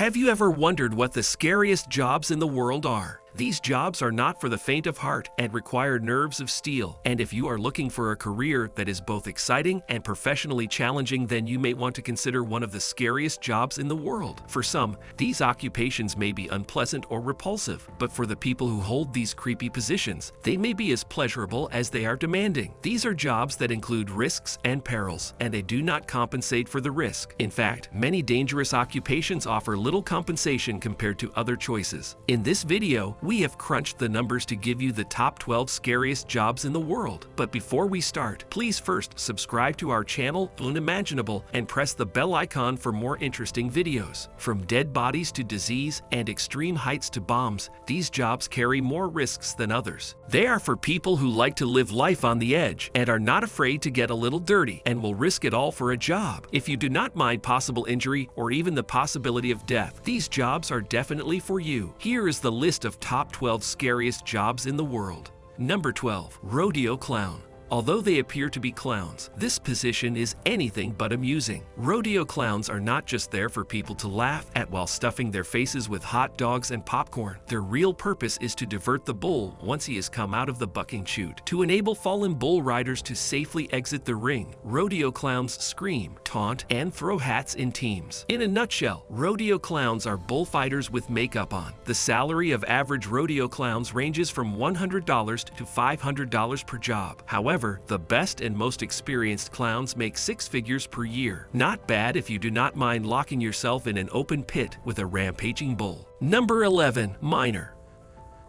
Have you ever wondered what the scariest jobs in the world are? These jobs are not for the faint of heart and require nerves of steel. And if you are looking for a career that is both exciting and professionally challenging, then you may want to consider one of the scariest jobs in the world. For some, these occupations may be unpleasant or repulsive, but for the people who hold these creepy positions, they may be as pleasurable as they are demanding. These are jobs that include risks and perils, and they do not compensate for the risk. In fact, many dangerous occupations offer little compensation compared to other choices. In this video, we have crunched the numbers to give you the top 12 scariest jobs in the world. But before we start, please first subscribe to our channel Unimaginable and press the bell icon for more interesting videos. From dead bodies to disease and extreme heights to bombs, these jobs carry more risks than others. They are for people who like to live life on the edge and are not afraid to get a little dirty and will risk it all for a job. If you do not mind possible injury or even the possibility of death, these jobs are definitely for you. Here is the list of top 12 scariest jobs in the world. Number 12. Rodeo Clown. Although they appear to be clowns, this position is anything but amusing. Rodeo clowns are not just there for people to laugh at while stuffing their faces with hot dogs and popcorn. Their real purpose is to divert the bull once he has come out of the bucking chute. To enable fallen bull riders to safely exit the ring, rodeo clowns scream, taunt, and throw hats in teams. In a nutshell, rodeo clowns are bullfighters with makeup on. The salary of average rodeo clowns ranges from $100 to $500 per job. However, the best and most experienced clowns make 6 figures per year. Not bad if you do not mind locking yourself in an open pit with a rampaging bull. Number 11. Miner.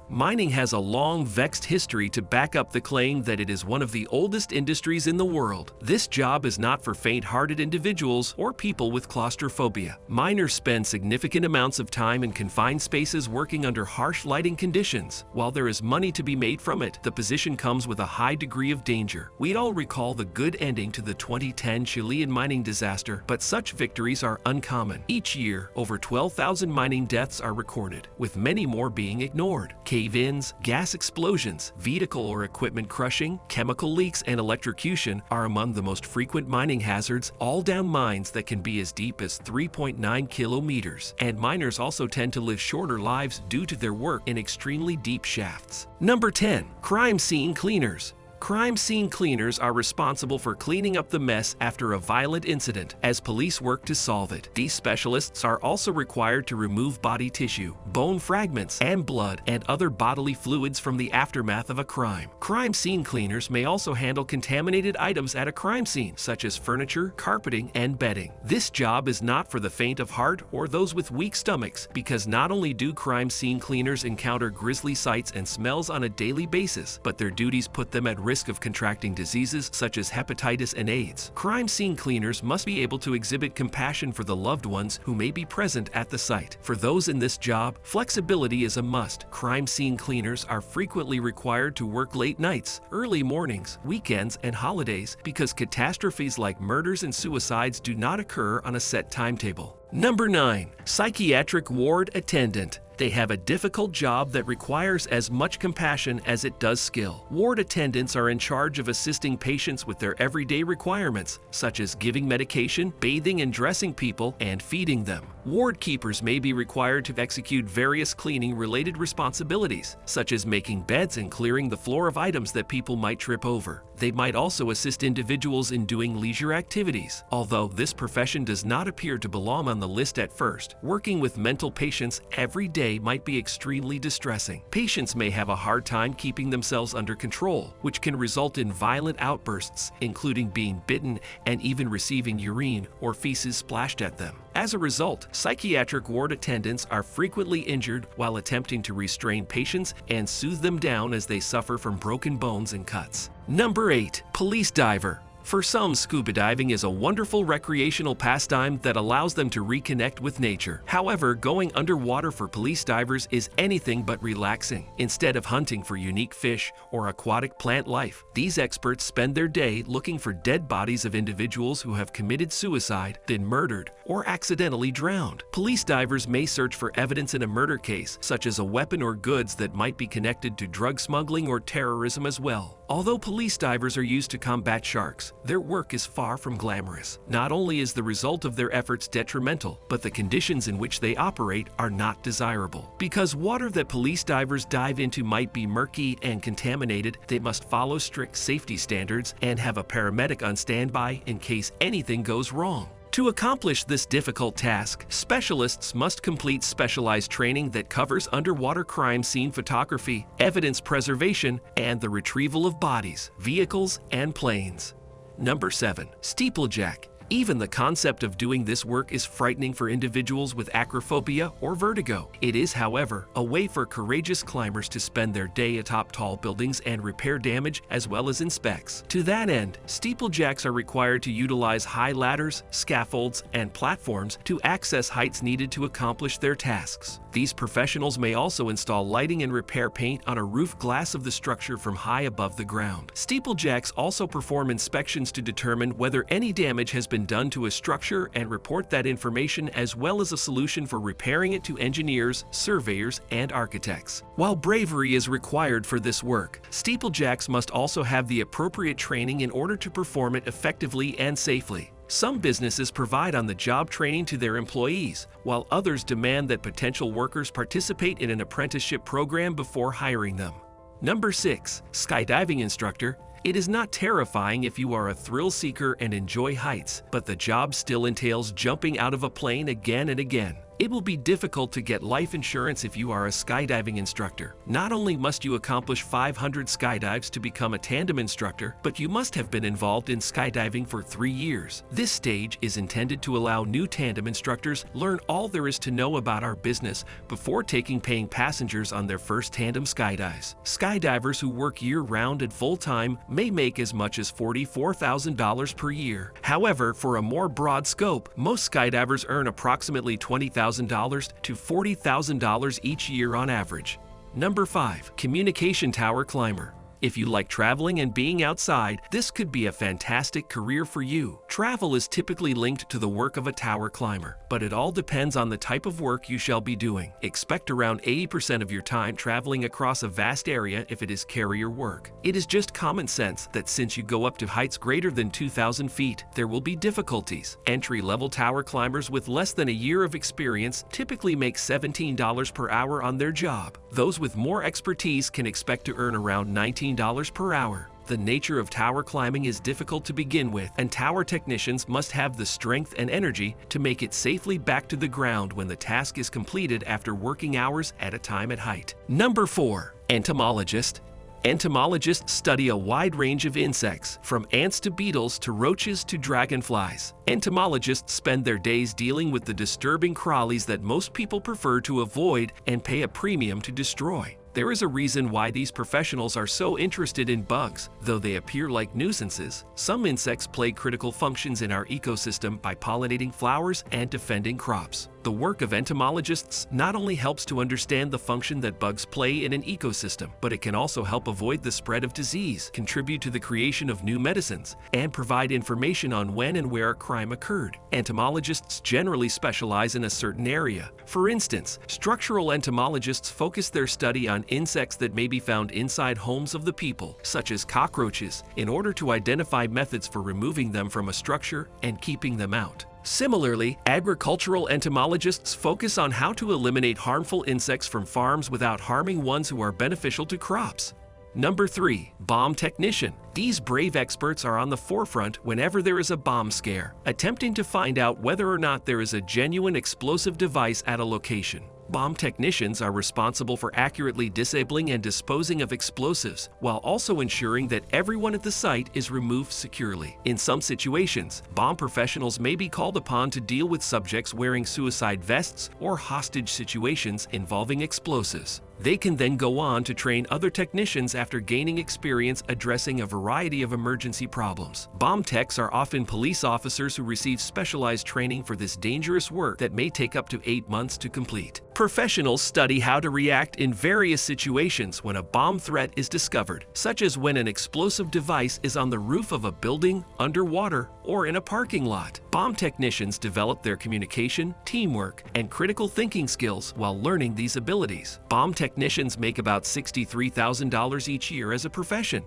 Mining has a long, vexed history to back up the claim that it is one of the oldest industries in the world. This job is not for faint-hearted individuals or people with claustrophobia. Miners spend significant amounts of time in confined spaces working under harsh lighting conditions. While there is money to be made from it, the position comes with a high degree of danger. We'd all recall the good ending to the 2010 Chilean mining disaster, but such victories are uncommon. Each year, over 12,000 mining deaths are recorded, with many more being ignored. Cave-ins, gas explosions, vehicle or equipment crushing, chemical leaks, and electrocution are among the most frequent mining hazards, all down mines that can be as deep as 3.9 kilometers. And miners also tend to live shorter lives due to their work in extremely deep shafts. Number 10. Crime scene cleaners. Crime scene cleaners are responsible for cleaning up the mess after a violent incident as police work to solve it. These specialists are also required to remove body tissue, bone fragments, and blood and other bodily fluids from the aftermath of a crime. Crime scene cleaners may also handle contaminated items at a crime scene, such as furniture, carpeting, and bedding. This job is not for the faint of heart or those with weak stomachs, because not only do crime scene cleaners encounter grisly sights and smells on a daily basis, but their duties put them at risk of contracting diseases such as hepatitis and AIDS. Crime scene cleaners must be able to exhibit compassion for the loved ones who may be present at the site. For those in this job, flexibility is a must. Crime scene cleaners are frequently required to work late nights, early mornings, weekends, and holidays because catastrophes like murders and suicides do not occur on a set timetable. Number 9. Psychiatric ward attendant. They have a difficult job that requires as much compassion as it does skill. Ward attendants are in charge of assisting patients with their everyday requirements, such as giving medication, bathing and dressing people, and feeding them. Ward keepers may be required to execute various cleaning-related responsibilities, such as making beds and clearing the floor of items that people might trip over. They might also assist individuals in doing leisure activities. Although this profession does not appear to belong on the list at first, working with mental patients every day might be extremely distressing. Patients may have a hard time keeping themselves under control, which can result in violent outbursts, including being bitten and even receiving urine or feces splashed at them. As a result, psychiatric ward attendants are frequently injured while attempting to restrain patients and soothe them down as they suffer from broken bones and cuts. Number 8. Police diver. For some, scuba diving is a wonderful recreational pastime that allows them to reconnect with nature. However, going underwater for police divers is anything but relaxing. Instead of hunting for unique fish or aquatic plant life, these experts spend their day looking for dead bodies of individuals who have committed suicide, been murdered, or accidentally drowned. Police divers may search for evidence in a murder case, such as a weapon or goods that might be connected to drug smuggling or terrorism as well. Although police divers are used to combat sharks, their work is far from glamorous. Not only is the result of their efforts detrimental, but the conditions in which they operate are not desirable. Because water that police divers dive into might be murky and contaminated, they must follow strict safety standards and have a paramedic on standby in case anything goes wrong. To accomplish this difficult task, specialists must complete specialized training that covers underwater crime scene photography, evidence preservation, and the retrieval of bodies, vehicles, and planes. Number 7. Steeple Jack. Even the concept of doing this work is frightening for individuals with acrophobia or vertigo. It is, however, a way for courageous climbers to spend their day atop tall buildings and repair damage as well as inspects. To that end, steeplejacks are required to utilize high ladders, scaffolds, and platforms to access heights needed to accomplish their tasks. These professionals may also install lighting and repair paint on a roof glass of the structure from high above the ground. Steeplejacks also perform inspections to determine whether any damage has been done to a structure and report that information, as well as a solution for repairing it to engineers, surveyors, and architects. While bravery is required for this work, steeplejacks must also have the appropriate training in order to perform it effectively and safely. Some businesses provide on-the-job training to their employees, while others demand that potential workers participate in an apprenticeship program before hiring them. Number 6. Skydiving Instructor. It is not terrifying if you are a thrill seeker and enjoy heights, but the job still entails jumping out of a plane again and again. It will be difficult to get life insurance if you are a skydiving instructor. Not only must you accomplish 500 skydives to become a tandem instructor, but you must have been involved in skydiving for 3 years. This stage is intended to allow new tandem instructors learn all there is to know about our business before taking paying passengers on their first tandem skydives. Skydivers who work year-round and full-time may make as much as $44,000 per year. However, for a more broad scope, most skydivers earn approximately $20,000 to $40,000 each year on average. Number 5. Communication Tower Climber. If you like traveling and being outside, this could be a fantastic career for you. Travel is typically linked to the work of a tower climber, but it all depends on the type of work you shall be doing. Expect around 80% of your time traveling across a vast area if it is carrier work. It is just common sense that since you go up to heights greater than 2,000 feet, there will be difficulties. Entry-level tower climbers with less than a year of experience typically make $17 per hour on their job. Those with more expertise can expect to earn around $19 per hour. The nature of tower climbing is difficult to begin with, and tower technicians must have the strength and energy to make it safely back to the ground when the task is completed after working hours at a time at height. Number 4. Entomologist. Entomologists study a wide range of insects, from ants to beetles to roaches to dragonflies. Entomologists spend their days dealing with the disturbing crawlies that most people prefer to avoid and pay a premium to destroy. There is a reason why these professionals are so interested in bugs. Though they appear like nuisances, some insects play critical functions in our ecosystem by pollinating flowers and defending crops. The work of entomologists not only helps to understand the function that bugs play in an ecosystem, but it can also help avoid the spread of disease, contribute to the creation of new medicines, and provide information on when and where a crime occurred. Entomologists generally specialize in a certain area. For instance, structural entomologists focus their study on insects that may be found inside homes of the people, such as cockroaches, in order to identify methods for removing them from a structure and keeping them out. Similarly, agricultural entomologists focus on how to eliminate harmful insects from farms without harming ones who are beneficial to crops. Number 3. Bomb technician. These brave experts are on the forefront whenever there is a bomb scare, attempting to find out whether or not there is a genuine explosive device at a location. Bomb technicians are responsible for accurately disabling and disposing of explosives, while also ensuring that everyone at the site is removed securely. In some situations, bomb professionals may be called upon to deal with subjects wearing suicide vests or hostage situations involving explosives. They can then go on to train other technicians after gaining experience addressing a variety of emergency problems. Bomb techs are often police officers who receive specialized training for this dangerous work that may take up to 8 months to complete. Professionals study how to react in various situations when a bomb threat is discovered, such as when an explosive device is on the roof of a building, underwater, or in a parking lot. Bomb technicians develop their communication, teamwork, and critical thinking skills while learning these abilities. Bomb technicians make about $63,000 each year as a profession.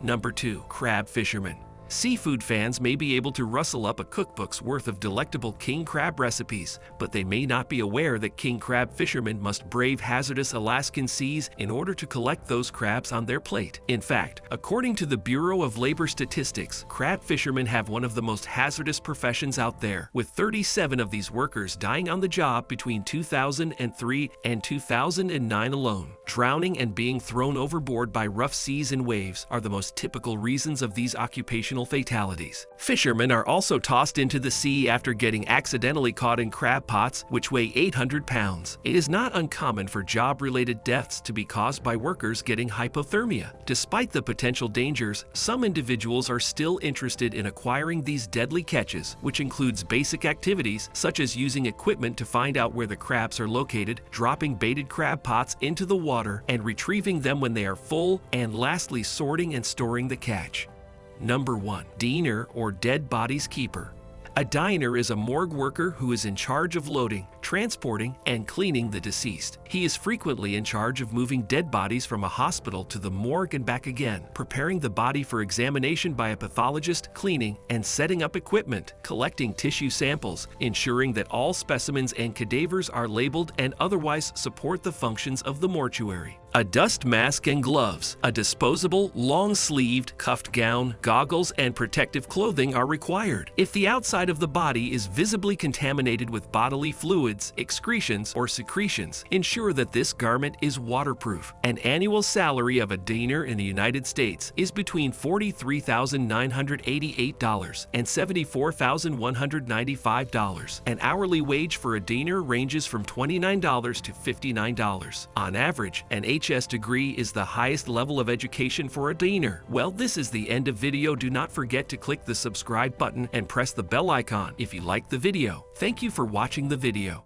Number 2. Crab Fisherman. Seafood fans may be able to rustle up a cookbook's worth of delectable king crab recipes, but they may not be aware that king crab fishermen must brave hazardous Alaskan seas in order to collect those crabs on their plate. In fact, according to the Bureau of Labor Statistics, crab fishermen have one of the most hazardous professions out there, with 37 of these workers dying on the job between 2003 and 2009 alone. Drowning and being thrown overboard by rough seas and waves are the most typical reasons of these occupational fatalities. Fishermen are also tossed into the sea after getting accidentally caught in crab pots, which weigh 800 pounds. It is not uncommon for job-related deaths to be caused by workers getting hypothermia. Despite the potential dangers, some individuals are still interested in acquiring these deadly catches, which includes basic activities such as using equipment to find out where the crabs are located, dropping baited crab pots into the water, and retrieving them when they are full, and lastly sorting and storing the catch. Number 1. Diner or dead bodies keeper. A diner is a morgue worker who is in charge of loading, transporting, and cleaning the deceased. He is frequently in charge of moving dead bodies from a hospital to the morgue and back again, preparing the body for examination by a pathologist, cleaning, and setting up equipment, collecting tissue samples, ensuring that all specimens and cadavers are labeled and otherwise support the functions of the mortuary. A dust mask and gloves, a disposable, long-sleeved, cuffed gown, goggles, and protective clothing are required. If the outside of the body is visibly contaminated with bodily fluids, excretions, or secretions, ensure that this garment is waterproof. An annual salary of a diner in the United States is between $43,988 and $74,195. An hourly wage for a diner ranges from $29 to $59. On average, an HS degree is the highest level of education for a diner. Well, this is the end of video. Do not forget to click the subscribe button and press the bell icon if you liked the video. Thank you for watching the video.